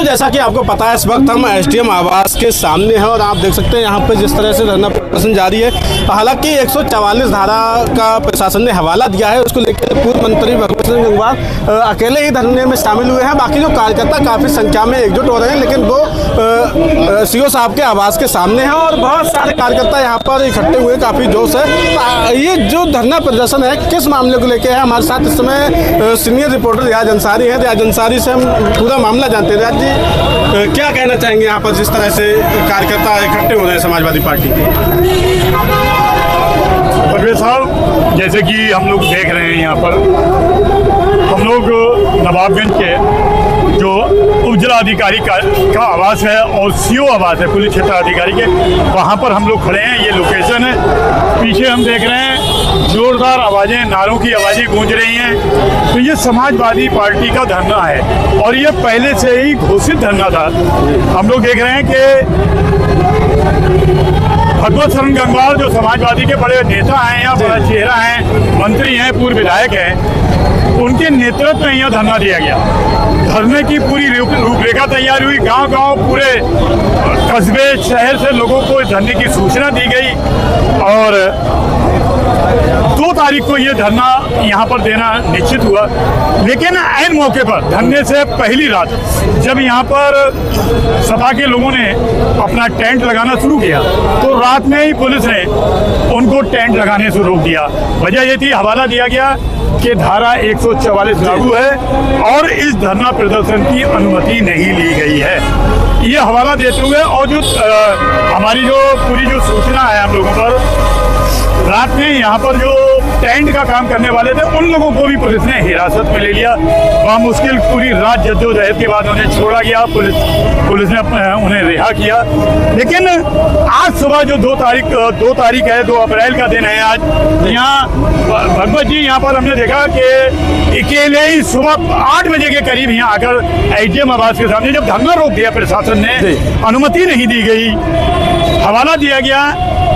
तो जैसा कि आपको पता है, इस वक्त हम एसडीएम आवास के सामने हैं और आप देख सकते हैं यहाँ पे जिस तरह से धरना प्रदर्शन जारी है। हालांकि 144 धारा का प्रशासन ने हवाला दिया है, उसको लेकर पूर्व मंत्री भगवत सिंह गंगवार अकेले ही धरने में शामिल हुए हैं। बाकी जो कार्यकर्ता काफ़ी संख्या में एकजुट हो रहे हैं, लेकिन वो सीओ साहब के आवास के सामने हैं और बहुत सारे कार्यकर्ता यहाँ पर इकट्ठे हुए, काफ़ी जोश है। ये जो धरना प्रदर्शन है किस मामले को लेकर है, हमारे साथ इस समय सीनियर रिपोर्टर रियाज अंसारी हैं। रियाज अंसारी से हम पूरा मामला जानते हैं। रियाज जी, क्या कहना चाहेंगे यहाँ पर जिस तरह से कार्यकर्ता इकट्ठे हो रहे हैं समाजवादी पार्टी के? परवेज साहब, जैसे कि हम लोग देख रहे हैं यहाँ पर हम लोग नवाबगंज के जो उपजिला अधिकारी का आवास है और सीओ आवास है पुलिस क्षेत्र अधिकारी के, वहाँ पर हम लोग खड़े हैं। ये लोकेशन है। पीछे हम देख रहे हैं जोरदार आवाज़ें, नारों की आवाज़ें गूंज रही हैं। तो ये समाजवादी पार्टी का धरना है और ये पहले से ही घोषित धरना था। हम लोग देख रहे हैं कि भगवत सिंह गंगवार जो समाजवादी के बड़े नेता हैं, यहाँ बड़ा चेहरा हैं, मंत्री हैं, पूर्व विधायक हैं, उनके नेतृत्व में यह धरना दिया गया। धरने की पूरी रूपरेखा तैयार हुई। गांव-गांव, पूरे कस्बे, शहर से लोगों को धरने की सूचना दी गई और 2 तारीख को ये धरना यहाँ पर देना निश्चित हुआ। लेकिन ऐन मौके पर, धरने से पहली रात, जब यहाँ पर सपा के लोगों ने अपना टेंट लगाना शुरू किया, तो रात में ही पुलिस ने उनको टेंट लगाने से रोक दिया। वजह ये थी, हवाला दिया गया कि धारा 144 लागू है और इस धरना प्रदर्शन की अनुमति नहीं ली गई है। ये हवाला देते हुए और जो हमारी जो पूरी जो सूचना है हम लोगों पर, रात में यहाँ पर जो टेंट का काम करने वाले थे, उन लोगों को भी पुलिस ने हिरासत में ले लिया। वहाँ मुश्किल पूरी रात जद्दोजहद के बाद उन्हें छोड़ा गया। पुलिस ने उन्हें रिहा किया। लेकिन आज सुबह जो 2 तारीख है, 2 अप्रैल का दिन है आज, यहाँ भगवत जी यहाँ पर हमने देखा कि अकेले ही सुबह 8 बजे के करीब यहाँ आकर एसडीएम आवास के सामने जब धरना रोक दिया प्रशासन ने, अनुमति नहीं दी गई, हवाला दिया गया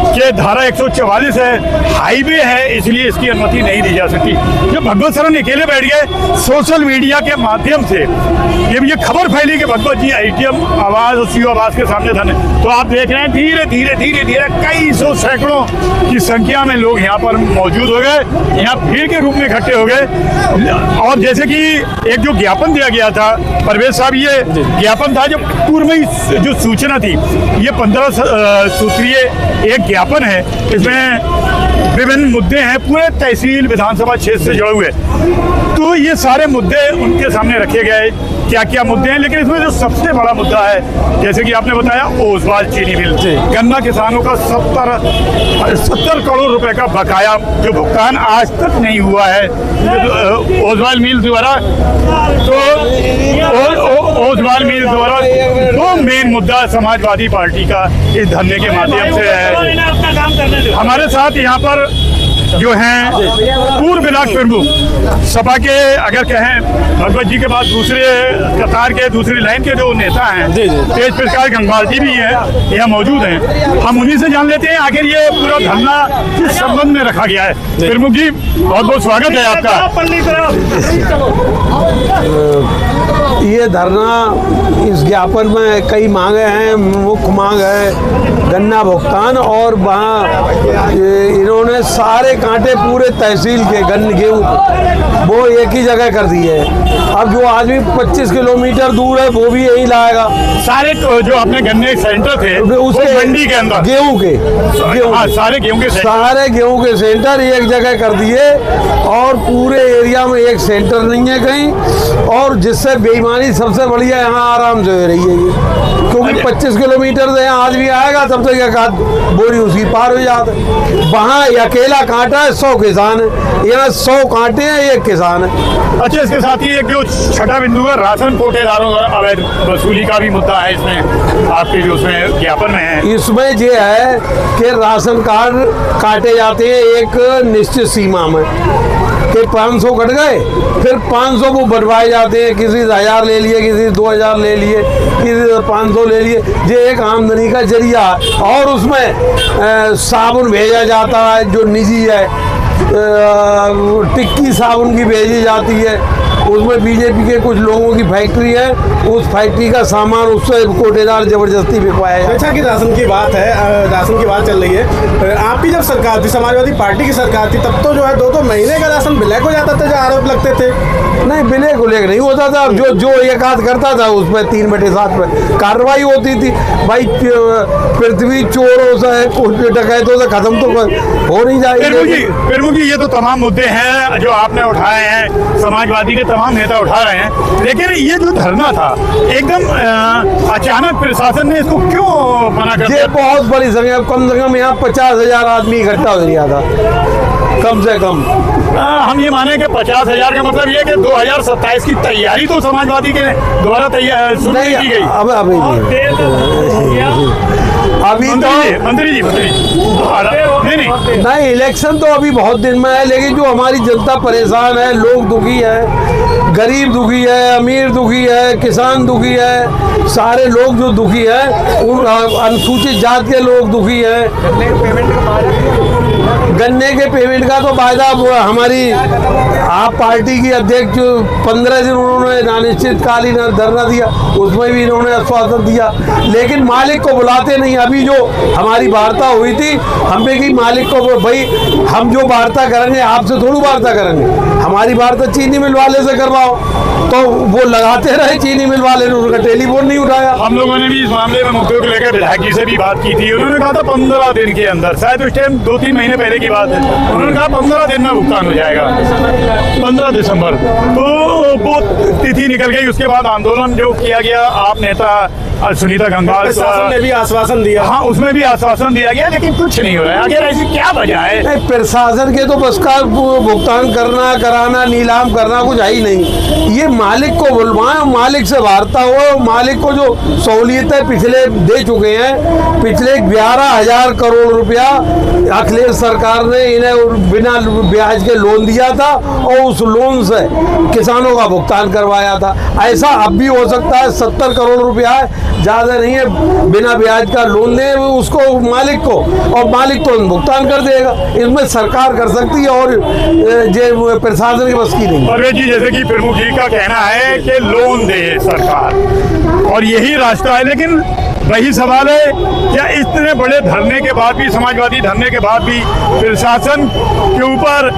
कि धारा 144 है, हाईवे है, इसलिए इसकी अनुमति नहीं दी जा सकती। जब भगवत सरन अकेले बैठ गए, सोशल मीडिया के माध्यम से ये खबर फैली कि भगवत जी एसडीएम आवास और सीओ आवास के सामने धरने, तो आप देख रहे हैं धीरे धीरे कई सौ सैकड़ों की संख्या में लोग यहाँ पर मौजूद हो गए, यहाँ भीड़ के रूप में इकट्ठे हो गए। और जैसे कि एक जो ज्ञापन दिया गया था परवेज साहब, ये ज्ञापन था जो पूर्व में जो सूचना थी, ये 15 सूत्रीय एक ज्ञापन है। इसमें विभिन्न मुद्दे हैं, पूरे तहसील विधानसभा क्षेत्र से जुड़े हुए। तो ये सारे मुद्दे उनके सामने रखे गए, क्या क्या मुद्दे हैं। लेकिन इसमें जो सबसे बड़ा मुद्दा है, जैसे कि आपने बताया, ओसवाल चीनी मिल, गन्ना किसानों का 70 करोड़ रुपए का बकाया जो भुगतान आज तक नहीं हुआ है ओसवाल मिल द्वारा। तो ओसवाल मिल द्वारा 2 मेन मुद्दा समाजवादी पार्टी का इस धरने के माध्यम से है। हमारे साथ यहाँ पर जो हैं पूर्व ब्लॉक प्रमुख सपा के, अगर कहें भगवत जी के बाद दूसरे कतार के, दूसरी लाइन के जो नेता हैं, तेज प्रकाश गंगवार जी भी हैं, यहाँ मौजूद हैं। हम उन्हीं से जान लेते हैं आखिर ये पूरा धरना किस संबंध में रखा गया है। प्रमुख जी, बहुत बहुत स्वागत है आपका। ये धरना, इस ज्ञापन में कई मांगे हैं। मुख्य मांग है गन्ना भुगतान, और वहाँ इन्होंने सारे कांटे पूरे तहसील के गेहूँ वो एक ही जगह कर दिए है। अब जो आदमी 25 किलोमीटर दूर है वो भी यही लाएगा। सारे जो अपने गन्ने सेंटर थे उसके मंडी के अंदर गेहूँ के सारे गेहूँ के सेंटर एक जगह कर दिए और पूरे एरिया में एक सेंटर नहीं है कहीं, और जिससे बेईमानी सबसे बढ़िया यहाँ आराम से हो रही है ये, क्योंकि 25 किलोमीटर से यहाँ आदमी आएगा तब तक एक आध बोरी उसकी पार हो जाता है। वहाँ अकेला कांटा है, 100 किसान है, यहाँ 100 कांटे हैं, 1 किसान है। अच्छा, इसके साथ ही एक जो छठा बिंदु है, राशन कोटेदारों अवैध वसूली का भी मुद्दा है इसमें, आपके जो उसमें ज्ञापन में है। इसमें ये है कि राशन कार्ड काटे जाते हैं एक निश्चित सीमा में, कि 500 कट गए, फिर 500 वो बढ़वाए जाते हैं, किसी से 1000 ले लिए, किसी से 2000 ले लिए, किसी से 500 ले लिए। ये एक आमदनी का जरिया है। और उसमें साबुन भेजा जाता है जो निजी है, टिक्की साबुन की भेजी जाती है, उसमें बीजेपी के कुछ लोगों की फैक्ट्री है, उस फैक्ट्री का सामान उससे कोटेदार जबरदस्ती बिकवाया जाए। अच्छा कि राशन की बात है, राशन की बात चल रही है। आपकी जब सरकार थी, समाजवादी पार्टी की सरकार थी, तब तो जो है 2-2 महीने का राशन ब्लैक हो जाता था, जो आरोप लगते थे। नहीं, ब्लैक को लेकर नहीं होता था। जो एक आध करता था उसमें 3/7 में कार्रवाई होती थी। भाई पृथ्वी चोरों से कुछ डकैतों से खत्म तो हो नहीं जाएगी। फिर ये तो तमाम मुद्दे हैं जो आपने उठाए हैं, समाजवादी के तमाम नेता उठा रहे हैं, लेकिन ये जो धरना था एकदम अचानक प्रशासन ने इसको क्यों मना कर दिया? ये बहुत बड़ी संख्या, कम से कम यहाँ 50,000 आदमी इकट्ठा हो गया था, कम से कम। हम ये माने कि 50,000 का मतलब ये कि 2027 की तैयारी तो समाजवादी के द्वारा तैयार शुरू नहीं की गई। अभी मंत्री जी नहीं, इलेक्शन तो अभी बहुत दिन में है, लेकिन जो हमारी जनता परेशान है, लोग दुखी है, गरीब दुखी है, अमीर दुखी है, किसान दुखी है, सारे लोग जो दुखी है, उन अनुसूचित जात के लोग दुखी है। गन्ने के पेमेंट का तो वायदा हमारी आप पार्टी की अध्यक्ष 15 दिन उन्होंने अनिश्चितकालीन धरना दिया, उसमें भी इन्होंने आश्वासन दिया, लेकिन मालिक को बुलाते नहीं। अभी जो हमारी वार्ता हुई थी, हमने की मालिक को, भाई हम जो वार्ता करेंगे आपसे थोड़ी वार्ता करेंगे, हमारी वार्ता चीनी मिल वाले से करवाओ। तो वो लगाते रहे, चीनी मिल वाले ने उनका टेलीफोन नहीं उठाया। हम लोगों ने भी इस मामले में मुद्दों को लेकर विधायक जी से भी बात की थी, उन्होंने कहा था 15 दिन के अंदर, शायद उस टाइम 2-3 महीने पहले की बात है, उन्होंने कहा 15 दिन में भुगतान हो जाएगा, 15 दिसंबर। तो वो तिथि निकल गई, उसके बाद आंदोलन जो किया गया, आप नेता सुनीता गंगवार ने भी आश्वासन दिया। हाँ, उसमें भी आश्वासन दिया गया, लेकिन कुछ नहीं हो रहा है। आखिर ऐसी क्या वजह है? प्रशासन के तो बस का भुगतान करना, कराना, नीलाम करना कुछ है ही नहीं। ये मालिक को बुलवाएं, मालिक से वार्ता हो, मालिक को जो सहूलियतें पिछले दे चुके हैं, पिछले 11,000 करोड़ रुपया अखिलेश सरकार ने इन्हें बिना ब्याज के लोन दिया था और उस लोन से किसानों का भुगतान करवाया था। ऐसा अब भी हो सकता है, 70 करोड़ रुपया है, ज़्यादा नहीं है, बिना ब्याज का लोन दे उसको मालिक को, और मालिक तो भुगतान कर देगा। इसमें सरकार कर सकती है और जो प्रशासन की बस की नहीं। परवेज जी, जैसे कि प्रमुख जी का कहना है कि लोन दे सरकार और यही रास्ता है, लेकिन वही सवाल है, क्या इतने बड़े धरने के बाद भी, समाजवादी धरने के बाद भी प्रशासन के ऊपर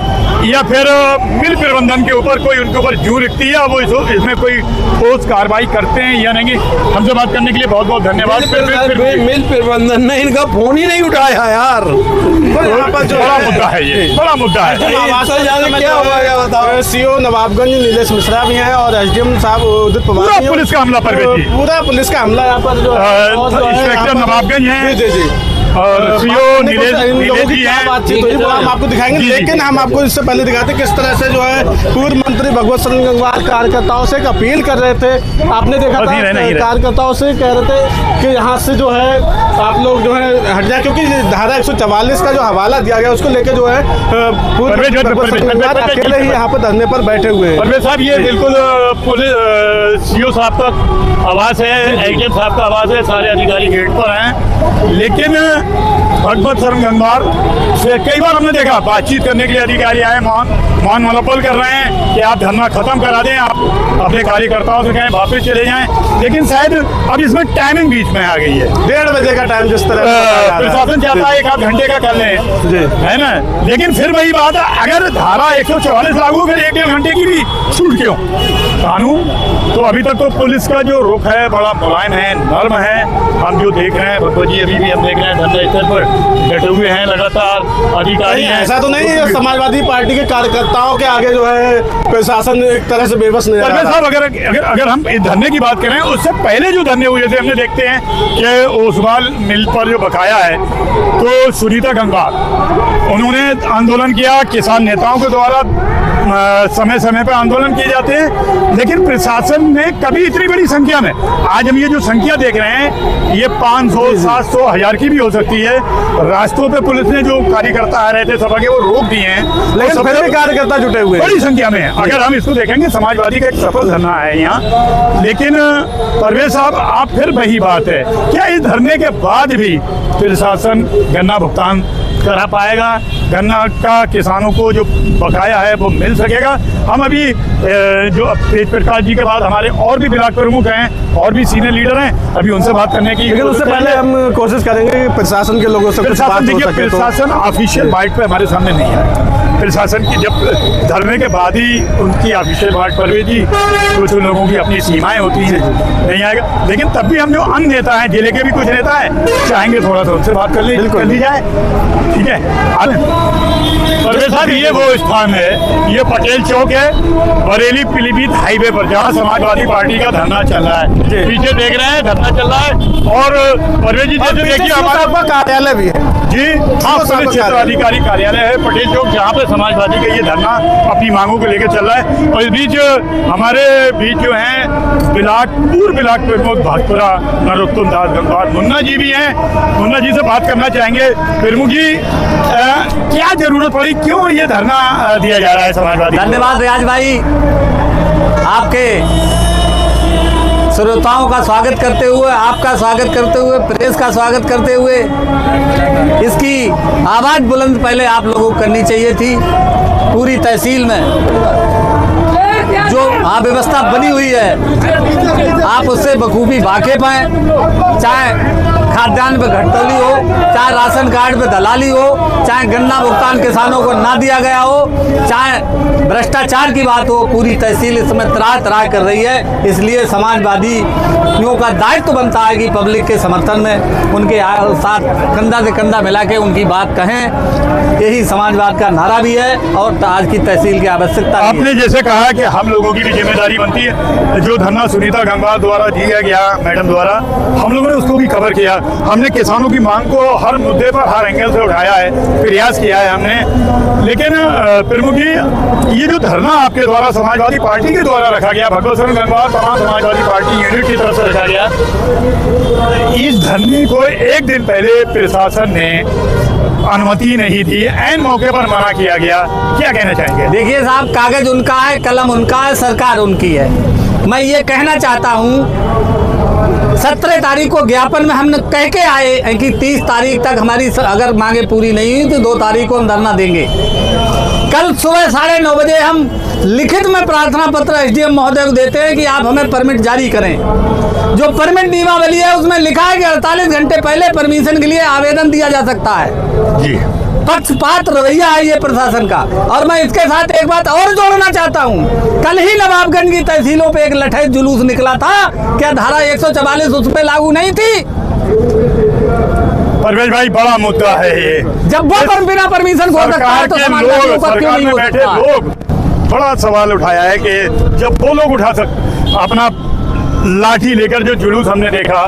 या फिर मिल प्रबंधन के ऊपर कोई उनके ऊपर जू रखती है, वो इसमें कोई ठोस कार्रवाई करते हैं या नहीं? हमसे बात करने के लिए बहुत बहुत धन्यवाद। मिल प्रबंधन ने इनका फोन ही नहीं उठाया यार, बड़ा मुद्दा है, ये बड़ा मुद्दा है। क्या हुआ सीओ नवाबगंज नीलेश मिश्रा भी हैं और एसडीएम साहब उदित पवार, पूरा पुलिस का हमला पर पूरा पुलिस का हमला यहाँ पर जो इंस्पेक्टर नवाबगंज है जी और सीओ नीलेश जी हैं। बातचीत हुई, वो हम आपको दिखाएंगे, लेकिन हम आपको इससे पहले दिखाते किस तरह से जो है पूर्व मंत्री भगवत शरण गंगवार कार्यकर्ताओं से एक अपील कर रहे थे। आपने देखा था कार्यकर्ताओं से कह रहे थे कि यहाँ से जो है आप लोग जो है हट जाए, क्योंकि धारा 144 का जो हवाला दिया गया उसको लेकर जो है पूर्व अकेले ही यहाँ पर धरने पर बैठे हुए हैं। परवेज साहब, ये बिल्कुल पुलिस सीओ साहब का आवास है, एसडीएम साहब का आवास है, सारे अधिकारी गेट पर हैं, लेकिन भगवत शरण गंगवार से कई बार हमने देखा बातचीत करने के लिए अधिकारी आए, मान मनोपल कर रहे हैं कि आप धरना खत्म करा दें, आप अपने कार्यकर्ताओं से कहें वापस चले जाएं, लेकिन शायद अब इसमें टाइमिंग बीच में आ गई है, 1:30 बजे का टाइम जिस तरह प्रशासन चाहता है 1 घंटे का कर लें, है ना? लेकिन फिर वही बात है, अगर धारा 144 लागू फिर 1-1.5 घंटे की भी छूट क्यों? कानून तो अभी तक तो पुलिस का जो रुख है बड़ा मुलायम है, नर्म है। हम जो देख रहे हैं भगवत जी, अभी भी हम देख रहे हैं धरना स्थल पर बैठे हुए हैं, लगातार अधिकारी हैं। ऐसा तो नहीं है समाजवादी पार्टी के कार्यकर्ताओं के आगे जो है प्रशासन एक तरह से बेबस नजर आ रहा है। साहब, अगर हम इस धरने की बात करें, उससे पहले जो धरने हुए थे, हमने देखते हैं कि ओसवाल मिल पर जो बकाया है, तो सुनीता गंगवार उन्होंने आंदोलन किया, किसान नेताओं के द्वारा समय समय पर आंदोलन किए जाते हैं, लेकिन प्रशासन ने कभी इतनी बड़ी संख्या में, आज हम ये जो संख्या देख रहे हैं ये 500, 700, 1000 की भी हो सकती है, रास्तों पे पुलिस ने जो कार्यकर्ता आ रहे थे सभा के वो रोक दिए हैं, लेकिन फिर भी कार्यकर्ता जुटे हुए बड़ी संख्या में। अगर हम इसको देखेंगे, समाजवादी का एक सफल धरना है यहाँ, लेकिन परवेज साहब, आप फिर वही बात है, क्या इस धरने के बाद भी प्रशासन गन्ना भुगतान करा पाएगा, गन्ना का किसानों को जो बकाया है वो मिल सकेगा। हम अभी जो तेज प्रकाश जी के बाद हमारे और भी ब्लॉक प्रमुख हैं और भी सीनियर लीडर हैं, अभी उनसे बात करने की, लेकिन उससे पहले हम कोशिश करेंगे कि प्रशासन के लोगों से कुछ बात हो सके। तो प्रशासन ऑफिशियल बाइट पे हमारे सामने नहीं है। प्रशासन की जब धरने के बाद ही उनकी ऑफिशियल बाइट पर भी जी कुछ लोगों की अपनी सीमाएं होती हैं, नहीं आएगा। लेकिन तब भी हम जो अन्य नेता हैं, जिले के भी कुछ नेता हैं, चाहेंगे थोड़ा सा उनसे बात कर ली जाए, ठीक है। परवेज साहब, ये वो स्थान है, ये पटेल चौक है, बरेली पीलीभीत हाईवे पर, जहाँ समाजवादी पार्टी का धरना चल रहा है। पीछे देख रहे हैं धरना चल रहा है। और परवेज जी जैसे देखिए हमारा कार्यालय भी है जी, हाँ, क्षेत्राधिकारी कार्यालय है पटेल चौक, जहाँ पे समाजवादी का ये धरना अपनी मांगों को लेकर चल रहा है। और इस बीच हमारे बीच जो है पूर्व ब्लॉक प्रमुख भाजपुरा नरोत्तम दास गंगवार मुन्ना जी भी हैं। मुन्ना जी से बात करना चाहेंगे। प्रमुख जी, क्या जरूरत पड़ी, क्यों ये धरना दिया जा रहा है समाजवादी? धन्यवाद रियाज भाई, आपके श्रोताओं का स्वागत करते हुए, आपका स्वागत करते हुए, प्रेस का स्वागत करते हुए, इसकी आवाज़ बुलंद पहले आप लोगों को करनी चाहिए थी। पूरी तहसील में जो अव्यवस्था बनी हुई है, आप उससे बखूबी वाकिफ हैं। चाहे खाद्यान्न पे घटतौली हो, चाहे राशन कार्ड पे दलाली हो, चाहे गन्ना भुगतान किसानों को ना दिया गया हो, चाहे भ्रष्टाचार की बात हो, पूरी तहसील इस समय त्राह त्राह कर रही है। इसलिए समाजवादियों का दायित्व बनता है कि पब्लिक के समर्थन में उनके साथ कंधा से कंधा मिला के उनकी बात कहें। यही समाजवाद का नारा भी है और आज की तहसील की आवश्यकता। आपने जैसे कहा कि हम लोगों की भी जिम्मेदारी बनती है। जो धरना सुनीता गंगवार द्वारा दिया गया, मैडम द्वारा, हम लोगों ने उसको भी कवर किया। हमने किसानों की मांग को हर मुद्दे पर हर एंगल से उठाया है, प्रयास किया है हमने। लेकिन प्रमुख जी, ये जो धरना आपके द्वारा समाजवादी पार्टी के द्वारा रखा गया, भगवत शरण गंगवार तमाम समाजवादी पार्टी यूनिट की तरफ से रखा गया, इस धरने को एक दिन पहले प्रशासन ने अनुमति नहीं दी, ऐन मौके पर मना किया गया, क्या कहना चाहेंगे? देखिए साहब, कागज उनका है, कलम उनका है, सरकार उनकी है। मैं ये कहना चाहता हूँ, 17 तारीख को ज्ञापन में हमने कह के आए हैं कि 30 तारीख तक हमारी अगर मांगे पूरी नहीं हुई तो 2 तारीख को हम धरना देंगे। कल सुबह 9:30 बजे हम लिखित में प्रार्थना पत्र एसडीएम महोदय को देते हैं कि आप हमें परमिट जारी करें। जो परमिट नियमावली है उसमें लिखा है कि 48 घंटे पहले परमिशन के लिए आवेदन दिया जा सकता है जी। पक्षपात रवैया है ये प्रशासन का। और मैं इसके साथ एक बात और जोड़ना चाहता हूँ, कल ही नवाबगंज की तहसीलों पे एक लठैत जुलूस निकला था, क्या धारा 144 उस पे लागू नहीं थी? परवेज भाई, बड़ा मुद्दा है ये। जब वो बिना परमिशन हो सकता है तो समाजवादियों का क्यों नहीं हो सकता? लोग बड़ा सवाल उठाया है कि जब वो लोग उठा अपना लाठी लेकर जो जुलूस हमने देखा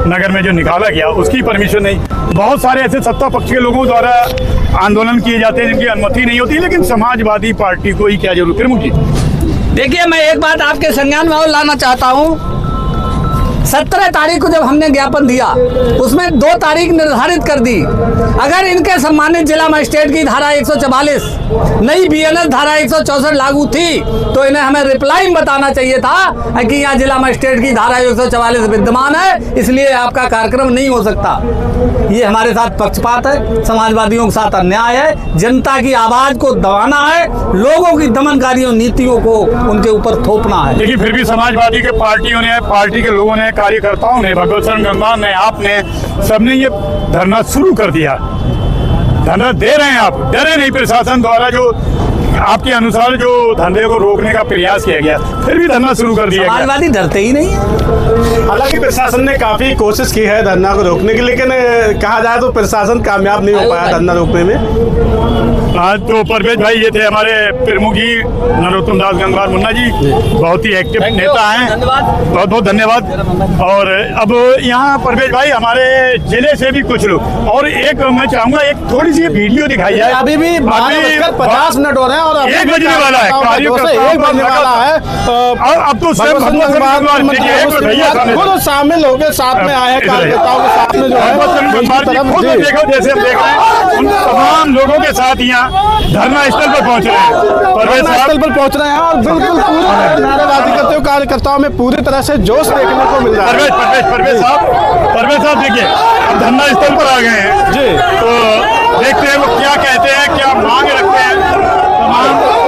नगर में जो निकाला गया, उसकी परमिशन नहीं। बहुत सारे ऐसे सत्ता पक्ष के लोगों द्वारा आंदोलन किए जाते हैं जिनकी अनुमति नहीं होती, लेकिन समाजवादी पार्टी को ही क्या जरूरत है? मुझे देखिए, मैं एक बात आपके संज्ञान में और लाना चाहता हूँ। 17 तारीख को जब हमने ज्ञापन दिया, उसमें 2 तारीख निर्धारित कर दी। अगर इनके सम्मानित जिला मजिस्ट्रेट की धारा 144 नई बीएनएस धारा 164 लागू थी तो इन्हें हमें रिप्लाई में बताना चाहिए था कि यहाँ जिला मजिस्ट्रेट की धारा 144 विद्यमान है, इसलिए आपका कार्यक्रम नहीं हो सकता। ये हमारे साथ पक्षपात है, समाजवादियों के साथ अन्याय है। जनता की आवाज को दबाना है, लोगों की दमनकारी नीतियों को उनके ऊपर थोपना है। लेकिन फिर भी समाजवादी के पार्टियों ने, पार्टी के लोगों ने, कार्यकर्ताओं ने, भगवत शरण गंगवार ने, आपने, सबने ये धरना शुरू कर दिया। धरना दे रहे हैं आप, डरे नहीं प्रशासन द्वारा जो आपके अनुसार जो धंधे को रोकने का प्रयास किया गया, फिर भी धरना शुरू कर दिया। समाजवादी डरते ही नहीं है। हालांकि प्रशासन ने काफी कोशिश की है धरना को रोकने की, लेकिन कहा जाए तो प्रशासन कामयाब नहीं हो पाया धरना रोकने में। आज तो परवेज भाई ये थे हमारे प्रमुख जी नरोत्तम दास गंगवार मुन्ना जी, बहुत ही एक्टिव नेता हैं, बहुत बहुत धन्यवाद। और अब यहाँ परवेज भाई हमारे जिले से भी कुछ लोग, और एक मैं चाहूँगा एक थोड़ी सी वीडियो दिखाई जाए। अभी भी 50 मिनट हो रहे हैं और 1 बजने वाला है, 1 बजने वाला है। और अब तो खुद शामिल हो गए, साथ में आए कार्यकर्ताओं के साथ में जो है देखो जैसे हम देख रहे हैं उन तमाम लोगों के साथ यहाँ धरना स्थल पर पहुंच रहे हैं, धरना स्थल पर पहुंच रहे हैं और बिल्कुल पूरी नारेबाजी करते हुए कार्यकर्ताओं में पूरी तरह से जोश देखने को मिल रहा है। परवेज साहब देखिए, अब धरना स्थल पर आ गए हैं जी। तो देखते हैं वो क्या कहते हैं, क्या मांग रखते हैं। तमाम